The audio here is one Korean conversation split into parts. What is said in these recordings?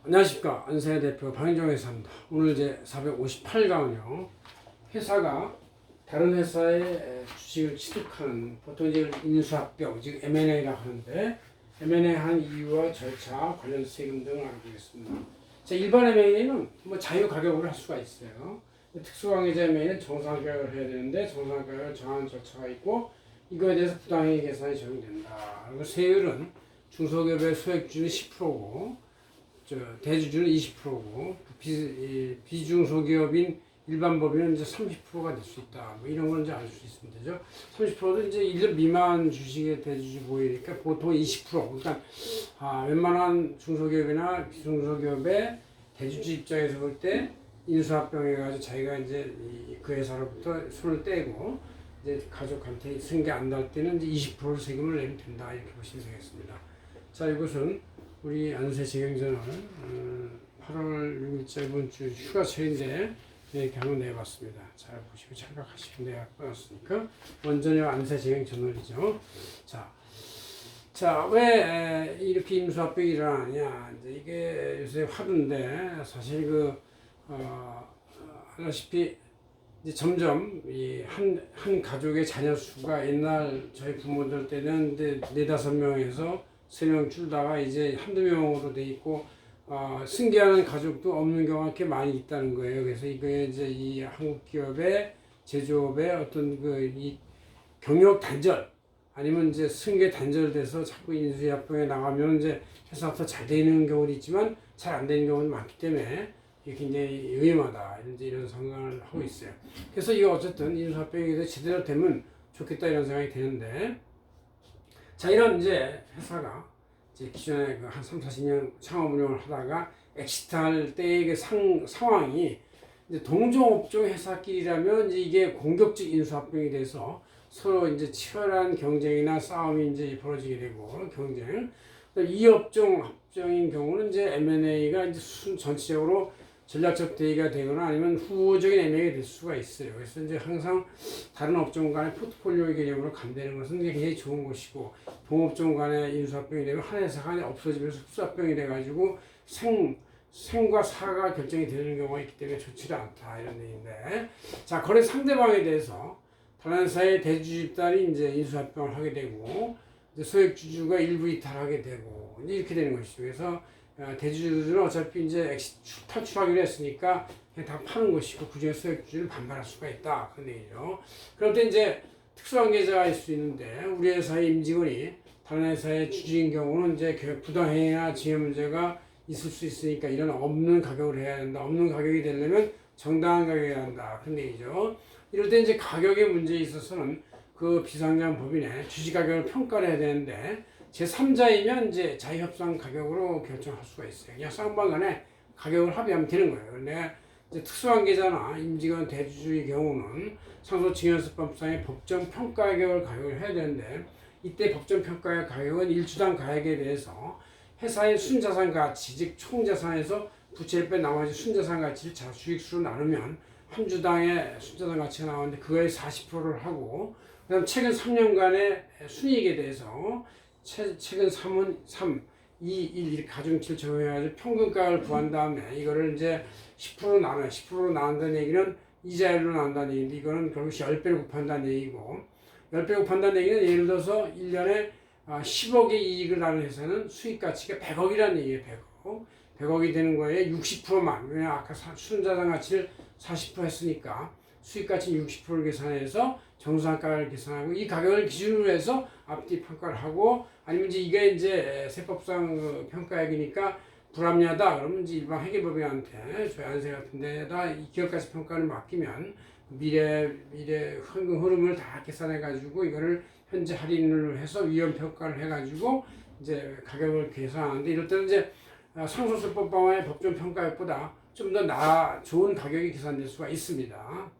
안녕하십니까. 안세 대표 방인정 회사입니다. 오늘 이제 458강은요. 회사가 다른 회사의 주식을 취득하는 보통 이제 인수합병, 즉 M&A라고 하는데 M&A 한 이유와 절차, 관련 세금 등을 알아보겠습니다. 자, 일반 M&A는 뭐 자유 가격으로 할 수가 있어요. 특수관계자 M&A는 정상 가격을 해야 되는데 정상 가격을 정하는 절차가 있고 이거에 대해서 부당이익 계산이 적용된다. 그리고 세율은 중소기업의 소액주는 10%고 대주주는 20%고 비중소기업인 일반 법인은 이제 30%가 될 수 있다. 뭐 이런 걸 이제 알 수 있으면 되죠. 30%도 이제 1년 미만 주식의 대주주 보유니까 보통 20%. 그러니까 웬만한 중소기업이나 비중소기업의 대주주 입장에서 볼 때 인수합병해가지고 자기가 이제 그 회사로부터 손을 떼고 이제 가족한테 승계 안 날 때는 이제 20% 세금을 내면 된다. 이렇게 보시면 되겠습니다. 자, 이것은 우리 안세 재경전을 8월 6일자 이번 주 휴가철인데 이렇게 한번 내봤습니다. 잘 보시고 참고하시면 돼요. 끊었으니까 원전의 안세 재경전을이죠. 자, 왜 이렇게 인수합병이 일어나냐? 이제 이게 요새 화두인데 사실 아시다시피 이제 점점 이 한 가족의 자녀 수가 옛날 저희 부모들 때는 이제 4-5명에서 3명 줄다가 이제 한두 명으로 돼 있고 승계하는 가족도 없는 경우가 이렇게 많이 있다는 거예요. 그래서 이게 이제 이 한국 기업의 제조업의 어떤 이 경력 단절 아니면 이제 승계 단절돼서 자꾸 인수합병에 나가면 이제 회사가 잘 되는 경우도 있지만 잘 안 되는 경우도 많기 때문에 이게 굉장히 위험하다 이런 생각을 하고 있어요. 그래서 이거 어쨌든 인수합병이 제대로 되면 좋겠다 이런 생각이 드는데, 자, 이런 이제 회사가 이제 기존에 한 30-40년 창업 운영을 하다가 엑시트할 때의 상황이 이제 동종업종 회사끼리라면 이제 이게 공격적 인수합병이 돼서 서로 이제 치열한 경쟁이나 싸움이 이제 벌어지게 되고 경쟁. 이 업종 합정인 경우는 이제 M&A가 이제 전체적으로 전략적 대의가 되거나 아니면 후보적인 M&A가 될 수가 있어요. 그래서 이제 항상 다른 업종 간의 포트폴리오 개념으로 간다는 것은 굉장히 좋은 것이고, 동업종 간의 인수합병이 되면 한 회사가 없어지면서 흡수합병이 돼가지고 생과 사가 결정이 되는 경우가 있기 때문에 좋지 않다 이런 얘기인데, 자, 거래 상대방에 대해서 다른 회사의 대주주 집단이 이제 인수합병을 하게 되고 이제 소액주주가 일부 이탈하게 되고 이제 이렇게 되는 것이죠. 그래서 대주주들은 어차피 이제 탈출하기로 했으니까 그냥 다 파는 것이고 그중에 소액주주는 반발할 수가 있다 그런 얘기죠. 그럴 때 이제 특수한 계좌가 있을 수 있는데 우리 회사의 임직원이 다른 회사의 주주인 경우는 이제 부당행위나 지혜 문제가 있을 수 있으니까 이런 없는 가격을 해야 된다. 없는 가격이 되려면 정당한 가격이 한다 그런 얘기죠. 이럴 때 이제 가격의 문제에 있어서는 그 비상장 법인의 주식 가격을 평가를 해야 되는데 제3자이면 이제 자유협상 가격으로 결정할 수가 있어요. 그냥 쌍방 간에 가격을 합의하면 되는 거예요. 근데 이제 특수한 계좌나 임직원 대주주의 경우는 상속증여세법상의 법정 평가 가격을 해야 되는데 이때 법정 평가 가격은 일주당 가액에 대해서 회사의 순자산 가치, 즉 총자산에서 부채를 뺀 나머지 순자산 가치를 자수익수로 나누면 한 주당의 순자산 가치가 나오는데 그거에 40%를 하고, 그다음 최근 3년간의 순이익에 대해서 최근 3은 3, 2, 1 이렇게 가중치를 적용해가지고 평균가를 구한 다음에 이거를 이제 10% 나눠요. 10% 나눈다는 얘기는 이자율로 나눈다는 얘기인데 이거는 결국 10배를 곱한다는 얘기고, 10배 곱한다는 얘기는 예를 들어서 1년에 10억의 이익을 나는 회사는 수익가치가 100억이라는 얘기예요. 100억. 100억이 되는 거에 60%만, 왜냐면 아까 순자산 가치를 40% 했으니까 수익가치 60%를 계산해서 정상가를 계산하고 이 가격을 기준으로 해서 앞뒤 평가를 하고, 아니면 이제 이게 이제 세법상 평가액이니까 불합리하다 그러면 이제 일반 회계법인한테 저희 안세 같은 데다 이 기업가치 평가를 맡기면 미래 현금 흐름을 다 계산해 가지고 이거를 현재 할인을 해서 위험 평가를 해 가지고 이제 가격을 계산하는데, 이럴 때는 이제 상속세법상의 법정 평가액보다 좀 더 좋은 가격이 계산될 수가 있습니다.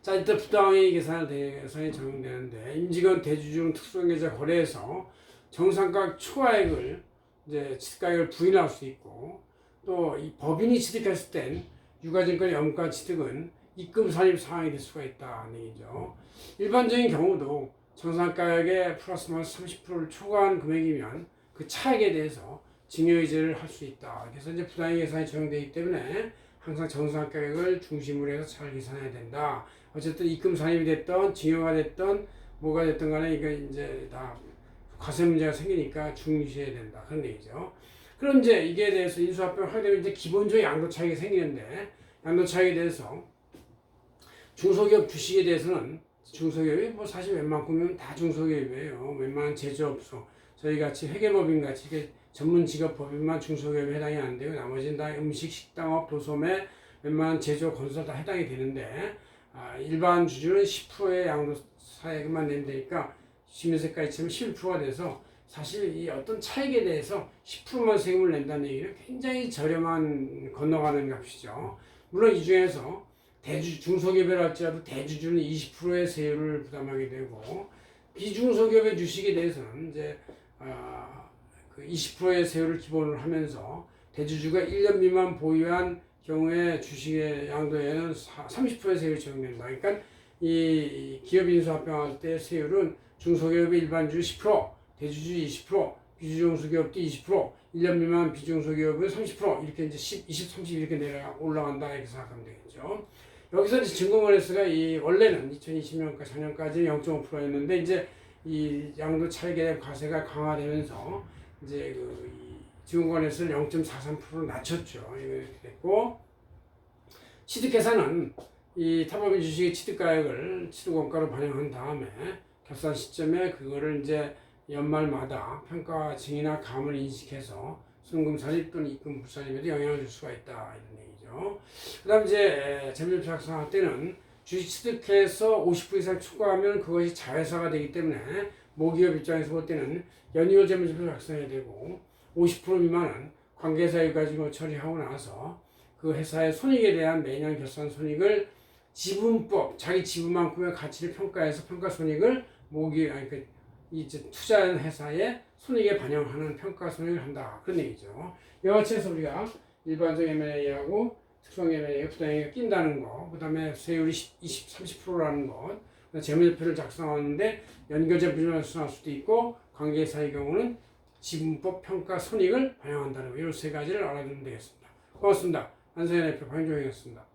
자, 일단 부당행위 계산이 적용되는데, 임직원 대주주 특수관계자 거래에서 정상가격 초과액을 이제 취득가격을 부인할 수 있고, 또 이 법인이 취득했을 땐 유가증권의 염가 취득은 입금 산입 상황이 될 수가 있다는 얘기죠. 일반적인 경우도 정상가격의 플러스 마이너스 30%를 초과한 금액이면 그 차액에 대해서 증여이자를 할 수 있다. 그래서 이제 부당이익 계산이 적용되기 때문에 항상 정상 가격을 중심으로 해서 잘 계산해야 된다. 어쨌든 입금 산입이 됐던 증여가 됐던 뭐가 됐든 간에 이거 이제 다 과세 문제가 생기니까 중시해야 된다. 그런 얘기죠. 그럼 이제 이게 대해서 인수합병 하게 되면 이제 기본적인 양도 차익이 생기는데 양도 차익에 대해서 중소기업 주식에 대해서는 중소기업이 뭐 사실 웬만큼은 다 중소기업이에요. 웬만한 제조업소 저희 같이 회계법인 같이 이게 전문 직업 법인만 중소기업에 해당이 안 되고 나머지는 다 음식, 식당업, 도소매, 웬만한 제조, 건설 다 해당이 되는데 일반 주주는 10%의 양도 차익만 내면 되니까 시민세까지 치면 11%가 돼서 사실 이 어떤 차익에 대해서 10%만 세금을 낸다는 얘기는 굉장히 저렴한 건너가는 값이죠. 물론 이 중에서 중소기업이라 할지라도 대주주는 20%의 세율을 부담하게 되고 비중소기업의 주식에 대해서는 이제 그 20%의 세율을 기본으로 하면서 대주주가 1년 미만 보유한 경우에 주식의 양도에는 30%의 세율이 적용된다. 그러니까 이 기업 인수합병할 때 세율은 중소기업의 일반주주 10%, 대주주 20%, 비중소기업도 20%, 1년 미만 비중소기업은 30% 이렇게 이제 10, 20, 30 이렇게 올라간다 이렇게 생각하면 되겠죠. 여기서 이제 증권거래세가 이 원래는 2020년까지 작년까지 0.5%였는데 이제 이 양도 차익에 대한 과세가 강화되면서 이제 그 증권거래세를 0.43%로 낮췄죠. 이렇게 됐고 취득계산은 이 타법인 주식의 취득가액을 취득원가로 반영한 다음에 결산 시점에 그거를 이제 연말마다 평가 증이나 감을 인식해서 순금 살입 또는 입금 불살입에도 영향을 줄 수가 있다 이런 얘기죠. 그다음 이제 재무제표 작성할 때는 주식 취득해서 50% 이상 추가하면 그것이 자회사가 되기 때문에 모기업 입장에서 볼 때는 연이율 재무제표 작성해야 되고 50% 미만은 관계사유 가지고 처리하고 나서 그 회사의 손익에 대한 매년 결산 손익을 지분법 자기 지분만큼의 가치를 평가해서 평가 손익을 이제 투자한 회사의 손익에 반영하는 평가 손익을 한다 그런 얘기죠. 이와 같이 해서 우리가 일반적 M&A하고 특성 M&A 부당이익이 낀다는 거, 그 다음에 세율이 30%라는 것, 재무제표를 작성하는데 연결제 비중을 수할 수도 있고 관계사의 경우는 지분법 평가 손익을 반영한다는 거, 이런 세 가지를 알아두면 되겠습니다. 고맙습니다. 안세현 대표 방종이었습니다.